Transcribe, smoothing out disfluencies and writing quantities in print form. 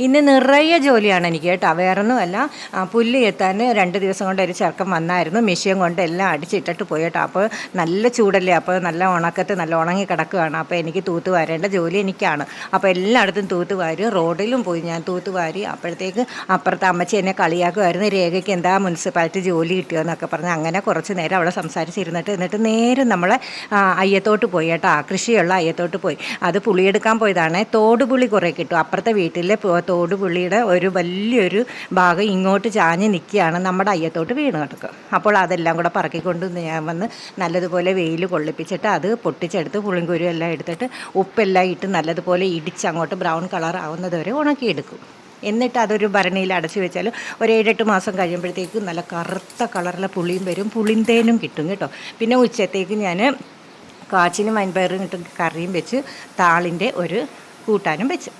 ഇന്ന് നിറയെ ജോലിയാണ് എനിക്ക് കേട്ടോ. വേറൊന്നുമല്ല, പുല്ല് എത്താൻ 2 ദിവസം കൊണ്ട് ഒരു ചെറുക്കൻ വന്നായിരുന്നു. മെഷീൻ കൊണ്ട് എല്ലാം അടിച്ചിട്ടിട്ട് പോയി കേട്ടോ. അപ്പോൾ നല്ല ചൂടല്ലേ, അപ്പോൾ നല്ല ഉണക്കത്ത് നല്ല ഉണങ്ങി കിടക്കുകയാണ്. അപ്പോൾ എനിക്ക് തൂത്ത് വാരേണ്ട ജോലി എനിക്കാണ്. അപ്പോൾ എല്ലായിടത്തും തൂത്ത് വാരി, റോഡിലും പോയി ഞാൻ തൂത്ത് വാരി. അപ്പോഴത്തേക്ക് അപ്പുറത്തെ അമ്മച്ചി എന്നെ കളിയാക്കുമായിരുന്നു, രേഖയ്ക്ക് എന്താ മുനിസിപ്പാലിറ്റി ജോലി കിട്ടിയോന്നൊക്കെ പറഞ്ഞ്. അങ്ങനെ കുറച്ച് നേരം അവിടെ സംസാരിച്ചിരുന്നിട്ട് എന്നിട്ട് നേരെ നമ്മളെ അയ്യത്തോട്ട് പോയി കേട്ടോ. കൃഷിയുള്ള അയ്യത്തോട്ട് പോയി. അത് പുളിയെടുക്കാൻ പോയതാണ്. തോടുപുളി കുറേ കിട്ടും. അപ്പുറത്തെ വീട്ടിലെ തോടുപുള്ളിയുടെ ഒരു വലിയൊരു ഭാഗം ഇങ്ങോട്ട് ചാഞ്ഞ് നിൽക്കുകയാണ്, നമ്മുടെ അയ്യത്തോട്ട് വീണ് കിടക്കുക. അപ്പോൾ അതെല്ലാം കൂടെ പറക്കിക്കൊണ്ട് ഞാൻ വന്ന് നല്ലതുപോലെ വെയിൽ കൊള്ളിപ്പിച്ചിട്ട് അത് പൊട്ടിച്ചെടുത്ത് പുളിങ്കുരു എല്ലാം എടുത്തിട്ട് ഉപ്പെല്ലാം ഇട്ട് നല്ലതുപോലെ ഇടിച്ച് അങ്ങോട്ട് ബ്രൗൺ കളർ ആവുന്നത് വരെ ഉണക്കിയെടുക്കും. എന്നിട്ട് അതൊരു ഭരണിയിൽ അടച്ചു വെച്ചാൽ ഒരു 7-8 മാസം കഴിയുമ്പോഴത്തേക്ക് നല്ല കറുത്ത കളറിലെ പുളിയും വരും, പുളിന്തേനും കിട്ടും കേട്ടോ. പിന്നെ ഉച്ചത്തേക്ക് ഞാൻ കാച്ചിലും വൻപയറും ഇട്ട് കറിയും വെച്ച് താളിൻ്റെ ഒരു കൂട്ടാനും വെച്ച്.